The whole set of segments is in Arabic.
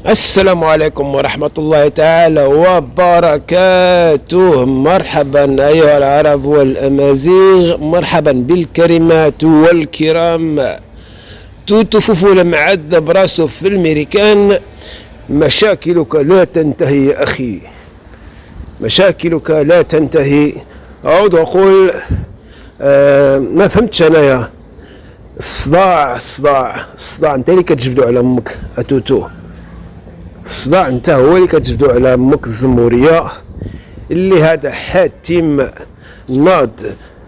السلام عليكم ورحمة الله تعالى وبركاته. مرحبا أيها العرب والأمازيغ، مرحبا بالكريمات والكرام. توتو فوفو معد براسو في الميريكان. مشاكلك لا تنتهي يا أخي، مشاكلك لا تنتهي. أعود أقول ما فهمتش أنايا. الصداع انت اللي كتجبدو على امك اتوتو. الصداع انت هو اللي كتجبدو على امك الزموريه، اللي هذا حاتم ناض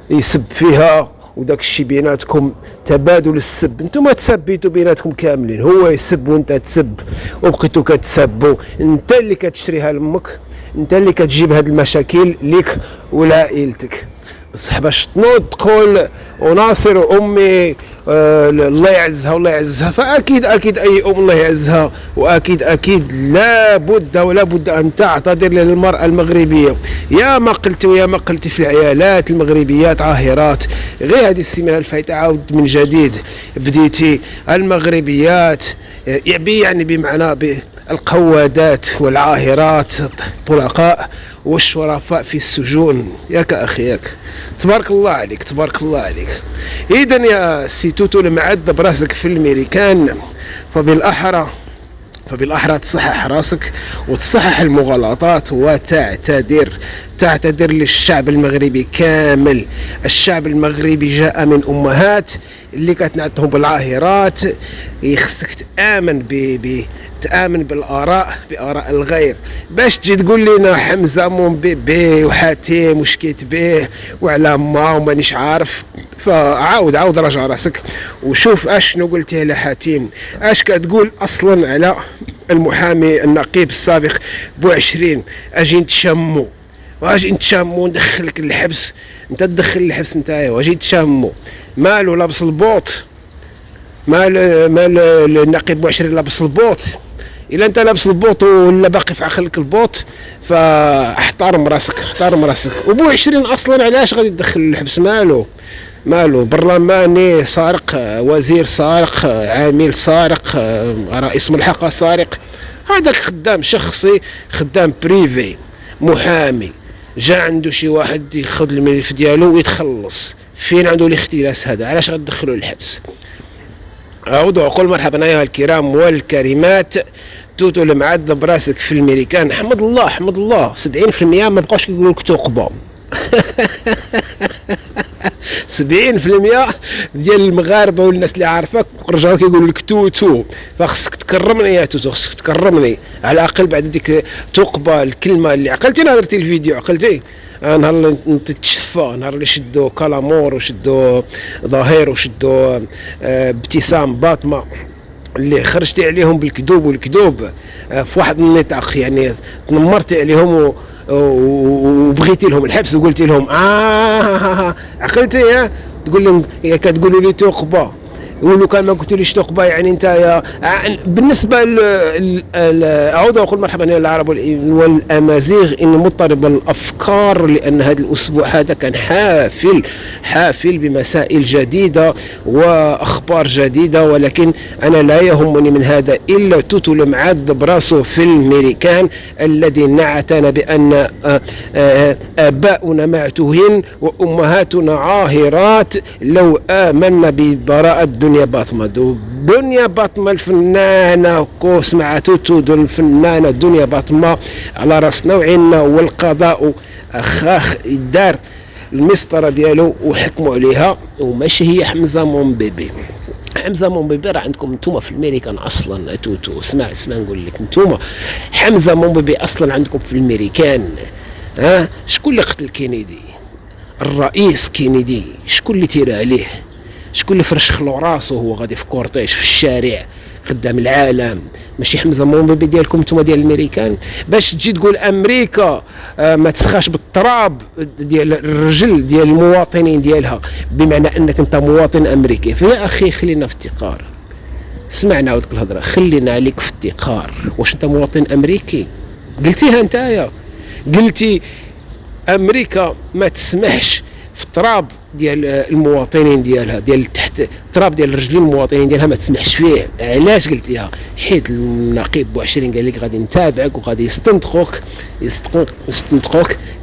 يسب فيها وداك الشي بيناتكم تبادل السب. نتوما تسبيتوا بيناتكم كاملين، هو يسب وانت تسب وبقيتوا كتسبوا. انت اللي كتشريها لامك، انت اللي كتجيب هاد المشاكل ليك ولعائلتك. بصح باش تنوض تقول وناصر امي الله يعزها والله يعزها، فاكيد اي ام الله يعزها، واكيد لا بد ان تعتذر للمراه المغربيه. يا ما قلتي في العيالات المغربيات عاهرات. غير هذه السيمانه الفايته عاود من جديد بديتي المغربيات، يعني بمعنى القوادات والعاهرات الطلقاء والشرفاء في السجون. ياك اخي ياك، تبارك الله عليك. اذا يا سي توتو المعد براسك في الميريكان، فبالأحرى تصحح راسك وتصحح المغالطات وتعتذر للشعب المغربي كامل. الشعب المغربي جاء من أمهات اللي كتنعتهم بالعاهرات. يخصك تآمن بآراء الغير، باش تجي تقول لنا حمزة بيه وحاتم وشكيت بيه وعلى ما ومانيش عارف. فعاود راجع راسك وشوف اشنو قلتي على حاتم، اش كتقول اصلا على المحامي النقيب السابق بو20. اجي نتشمو ندخلك الحبس، انت تدخل الحبس نتايا واجي تشمو. مالو لابس البوط، مال النقيب بو20 لابس البوط. الا انت لابس البوط ولا باقي في عقلك البوط فاحترم راسك. وبو20 اصلا علاش غادي تدخل الحبس؟ مالو برلماني سارق، وزير سارق، عامل سارق، رئيس ملحقة سارق. هذاك خدام شخصي، خدام بريفي، محامي. جا عنده شي واحد ياخذ الملف ديالو ويتخلص. فين عنده الاختلاس هذا؟ علاش غتدخلوا الحبس؟ أعود وأقول مرحبا أيها الكرام والكريمات. توتو المعد براسك في الميريكان. حمد الله 70% ما بقاوش كيقولوا لك توقبه. 70% ديال المغاربه والناس اللي عارفاك رجعوا كيقولوا لك توتو. فخصك تكرمني يا توتو، خصك تكرمني على الاقل بعد ديك توقبه الكلمه اللي عقلتي. نهار درتي الفيديو عقلتي نهار اللي تشفى، نهار اللي شدوا كالامور وشدوا ظاهر وشدوا ابتسام باطمه، اللي خرجتي عليهم بالكذوب في واحد النطاق، يعني تنمرتي عليهم وبغيتي لهم الحبس وقلتي لهم عقلتي. تقول لهم كتقولوا لي توقبه، يقولوا كان ما قلتوليش توقبه يعني انت يا. بالنسبه اعود واقول مرحبا يا العرب والامازيغ. اني مضطرب الافكار لان هذا الاسبوع هذا كان حافل بمسائل جديده واخبار جديده، ولكن انا لا يهمني من هذا الا توتو المعد براسو في الميريكان، الذي نعتنا بان اباؤنا معتوهين وامهاتنا عاهرات. لو امنا ببراءه دنيا باطمة الفنانة كوس مع توتو الفنانة دنيا باطمة على راسنا وعيننا، والقضاء اخاخ دار المسطرة ديالو وحكموا عليها. وماشي هي حمزة مومبيبي راه عندكم نتوما في الميريكان اصلا. توتو اسمع نقول لك، نتوما حمزة مومبيبي اصلا عندكم في الميريكان. شكون اللي قتل كينيدي؟ الرئيس كينيدي. شكون اللي تيرى عليه؟ شكون اللي فرش له راسه وهو غادي في كورتيج في الشارع قدام العالم؟ ماشي حمزه مومبيبي ديالكم نتوما ديال الامريكان. باش تجي تقول امريكا ما تسخاش بالتراب ديال الرجل ديال المواطنين ديالها، بمعنى انك انت مواطن امريكي. فيا اخي خلينا في افتقار. سمعنا عاودك الهضره، خلينا عليك في افتقار. واش انت مواطن امريكي؟ قلتيها نتايا، قلتي امريكا ما تسمحش في التراب ديال المواطنين ديالها، ديال تحت التراب ديال رجلين المواطنين ديالها ما تسمحش فيه. علاش قلتيها؟ حيت النقيب بوعشرين قال لك غادي نتابعك وغادي يستنطقوك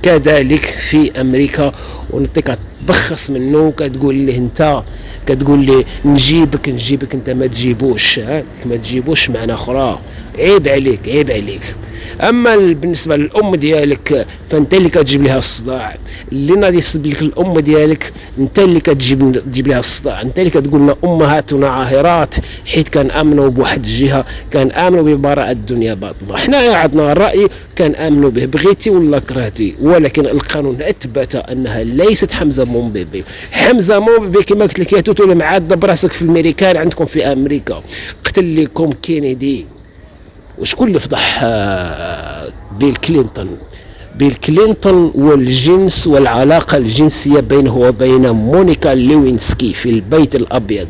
كذلك في امريكا، ونعطيك تبخص منه، كتقول ليه انت، كتقول ليه نجيبك انت ما تجيبوش، ما تجيبوش معنا اخرى. عيب عليك، عيب عليك. اما بالنسبه للام ديالك فانت اللي كتجيب لها الصداع، اللي غادي يسب لك الام ديالك انت اللي تجيب لها الصداع، انت اللي كتقول لنا امهاتنا عاهرات حيت كنامنوا بواحد الجهه، كنامنوا ببراءه الدنيا باطله. حنا عندنا الراي كنامنوا به بغيتي ولا كرهتي، ولكن القانون اثبت انها ليست حمزه مومبيبي. حمزه مومبيبي كما قلت لك يا توتو معاد براسك في الامريكان عندكم في امريكا، قتل لكم كينيدي. وشكون اللي فضح بيل كلينتون والجنس والعلاقة الجنسية بينه وبين مونيكا ليوينسكي في البيت الأبيض؟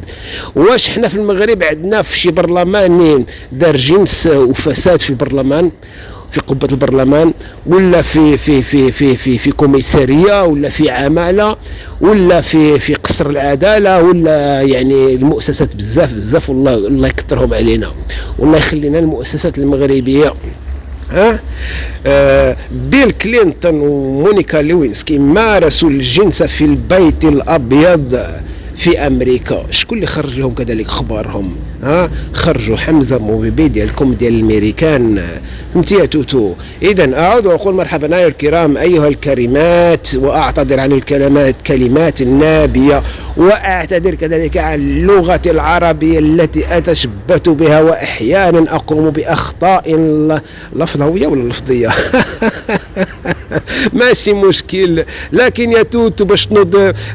واش حنا في المغرب عندنا في شي برلماني دار جنس وفساد في البرلمان، في قبة البرلمان، ولا في كوميسارية، ولا في عمالة، ولا في قصر العدالة، ولا يعني المؤسسات بزاف والله يكثرهم علينا، والله يخلينا المؤسسات المغربية. بيل كلينتون ومونيكا ليوينسكي مارسوا الجنس في البيت الأبيض في امريكا. شكون اللي خرج لهم كذلك اخبارهم؟ خرجوا حمزه مومبيبي ديالكم ديال الامريكان. فهمتي يا توتو؟ اذا اعود واقول مرحبا ايها الكرام ايها الكريمات، واعتذر عن الكلمات النابيه، واعتذر كذلك عن اللغه العربيه التي اتشبت بها، واحيانا اقوم باخطاء لفظويه ولا لفظيه. ماشي مشكل. لكن يا توتو باش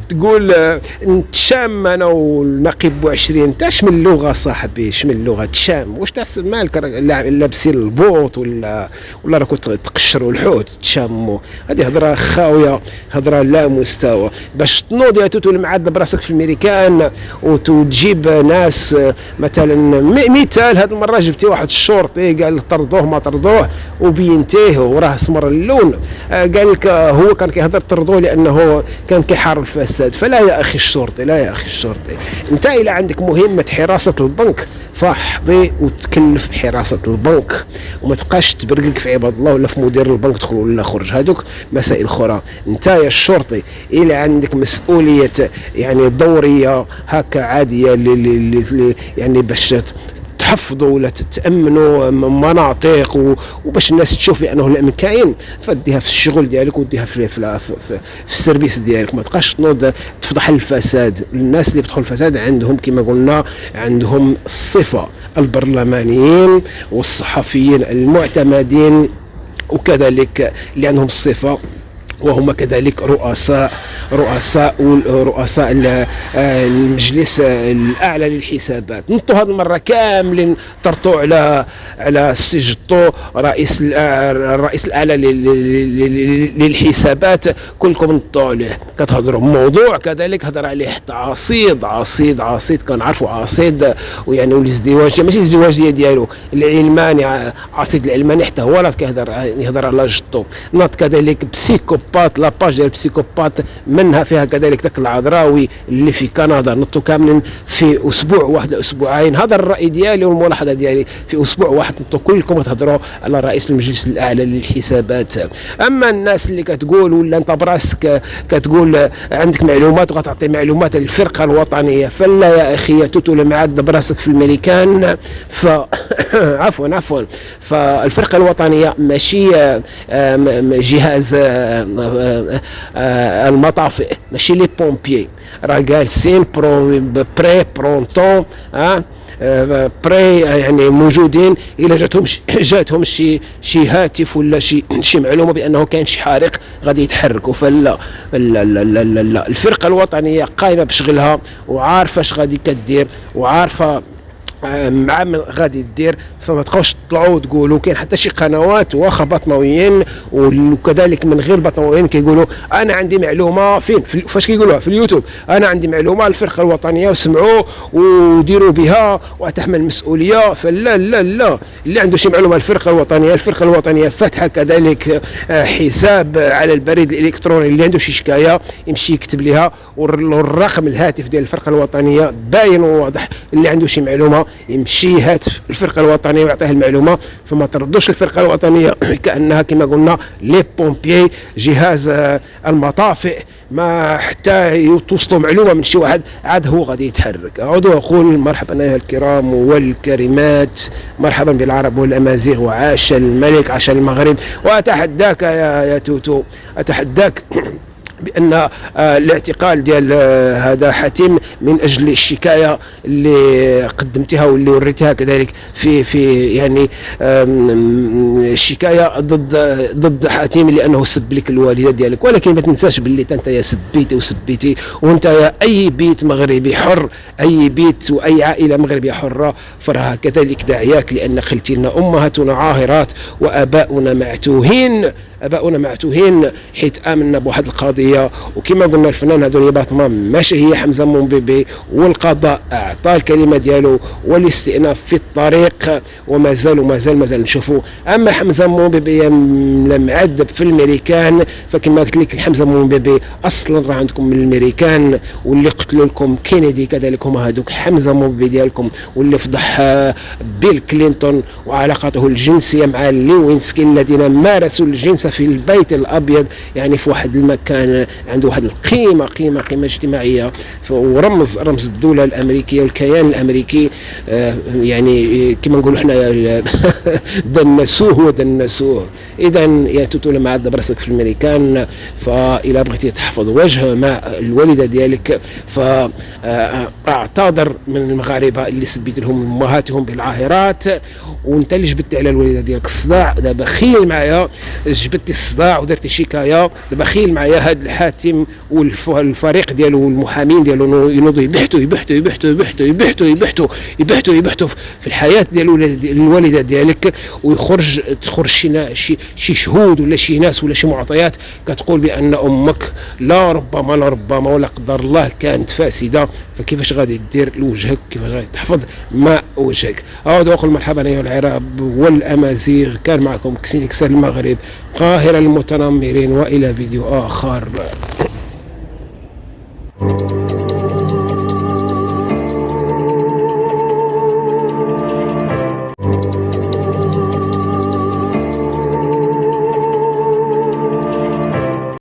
تقول نتشام انا والنقيب بوعشرين، تاش من اللغه صاحبي، من اللغه تشام؟ واش تحسب مالك لابسين البوط ولا راكم تقشروا الحوت تشاموا؟ هذه هضره خاويه، هضره لا مستوى. باش تنوض يا توتو المعاد براسك في الامريكان وتجيب ناس، مثلا مثال هذه المره جبتي واحد الشرطي قال طردوه ما طردوه وبينتيه وراه اسمر اللون، قال لك هو كان كيهضر طردوه لانه كان كيحارب الفساد. فلا يا اخي الشرطي، لا يا اخي الشرطي، انت الى عندك مهمه حراسه البنك فاحظي وتكلف بحراسه البنك، وما تبقاش تبرقق في عباد الله ولا في مدير البنك دخل ولا خرج، هذوك مسائل اخرى. انت يا الشرطي الى عندك مسؤوليه يعني دوريه هكا عاديه يعني باش تحفظوا ولا تأمنوا مناطق وباش الناس تشوف بانه الامن كاين، فديها في الشغل ديالك وديها في السيرفيس ديالك. ما تبقاش تنوض تفضح الفساد. الناس اللي يفتحوا الفساد عندهم كما قلنا عندهم الصفه، البرلمانيين والصحفيين المعتمدين، وكذلك اللي عندهم الصفه وهم كذلك رؤساء المجلس الاعلى للحسابات. نطوا هذه المره كاملين طرطوا على سجطوا رئيس الاعلى للحسابات، كلكم نطوا عليه. كتهضروا موضوع كذلك هضر عليه حتى عصيد كنعرفوا عصيد، ويعني والازدواجيه ماشي الازدواجيه ديالو العلماني، عصيد العلماني حتى هو راه يهضر على جطو. نط كذلك بسيكوبات، لاباج ديال بسيكوبات منها فيها كذلك داك العذراوي اللي في كندا، نطوا كاملين في اسبوع واحد اسبوعين. هذا الراي ديالي والملاحظه ديالي، في اسبوع واحد نطوا كلكم تهضروا على رئيس المجلس الاعلى للحسابات. اما الناس اللي كتقول ولا انت براسك كتقول عندك معلومات وغتعطي معلومات للفرقه الوطنيه، فلا يا اخي يا توتو معاد براسك في الامريكان. عفوا فالفرقه الوطنيه ماشي جهاز المطافئ، ماشي لي بومبيي، راه جالسين بري برونتون بري يعني موجودين. الى جاتهم شي هاتف ولا شي معلومه بانه كاين شي حارق غادي يتحركوا. فلا الفرقه الوطنيه قايمه بشغلها وعارفه اش غادي كدير، وعارفه مع من غادي دير، فما تبقاوش تطلعوا وتقولوا. كاين حتى شي قنوات واخا بطنويين وكذلك من غير بطنويين كيقولوا انا عندي معلومه فاش كيقولوها في اليوتيوب، انا عندي معلومه الفرقه الوطنيه وسمعوا وديروا بها وتحمل مسؤوليه. فلا لا لا، اللي عنده شي معلومه الفرقه الوطنيه فاتحه كذلك حساب على البريد الالكتروني، اللي عنده شي شكايه يمشي يكتب لها، والرقم الهاتف ديال الفرقه الوطنيه باين وواضح. اللي عنده شي معلومه يمشي هاتف الفرقه الوطنيه ويعطيه المعلومه. فما تردوش الفرقه الوطنيه كانها كما قلنا لي بومبيي، جهاز المطافئ، ما حتى يوصلوا معلومه من شي واحد عاد هو غادي يتحرك. اعود واقول مرحبا ايها الكرام والكريمات، مرحبا بالعرب والامازيغ، وعاش الملك، عاش المغرب. واتحداك يا توتو، اتحداك بان الاعتقال ديال هذا حاتم من اجل الشكايه اللي قدمتها واللي وريتها كذلك في يعني الشكايه ضد حاتم لانه سب لك الوالده ديالك. ولكن ما تنساش باللي انت يا سبيتي وانت يا اي بيت مغربي حر، اي بيت واي عائله مغربيه حره فرها كذلك داعياك، لان قلت لنا امهاتنا عاهرات واباؤنا معتوهين حيث امنا بواحد القضيه. وكما قلنا الفنان هذا اليباط ماشي هي حمزه مومبيبي، والقضاء اعطى الكلمه ديالو والاستئناف في الطريق، وما زال نشوفوا. اما حمزه مومبيبي معذب في الامريكان، فكما قلت لك حمزه مومبيبي اصلا راه عندكم من الامريكان، واللي قتلوا لكم كينيدي كذلك هما هذوك حمزه مومبيبي ديالكم، واللي فضح بيل كلينتون وعلاقته الجنسيه مع ليوينسكي الذين مارسوا الجنس في البيت الابيض، يعني في واحد المكان عنده واحد القيمه اجتماعيه، ورمز الدوله الامريكيه والكيان الامريكي. يعني كما نقولوا احنا دنسوه. اذا يا توتو لما عاد براسك في الامريكان، فإلا بغيتي تحفظ وجه مع الوالده ديالك فاعتذر من المغاربه اللي سبيت لهم امهاتهم بالعاهرات، وانت اللي جبدت على الوالده ديالك الصداع. دابا خيل معايا، جبدتي الصداع ودرتي شكايه، دابا خيل معايا هاد الحاتم والفريق ديالو والمحامين ديالو ينوضوا يبحثوا في الحياه ديال الوالده ديالك، تخرج شي شهود ولا شي ناس ولا شي معطيات كتقول بان امك لا ربما ولا قدر الله كانت فاسده. فكيفاش غادي دير لوجهك؟ كيفاش غادي تحفظ ماء وجهك؟ اعود واقول مرحبا ايها العرب والامازيغ، كان معكم كسينكسر المغرب، قاهره المتنمرين، والى فيديو اخر.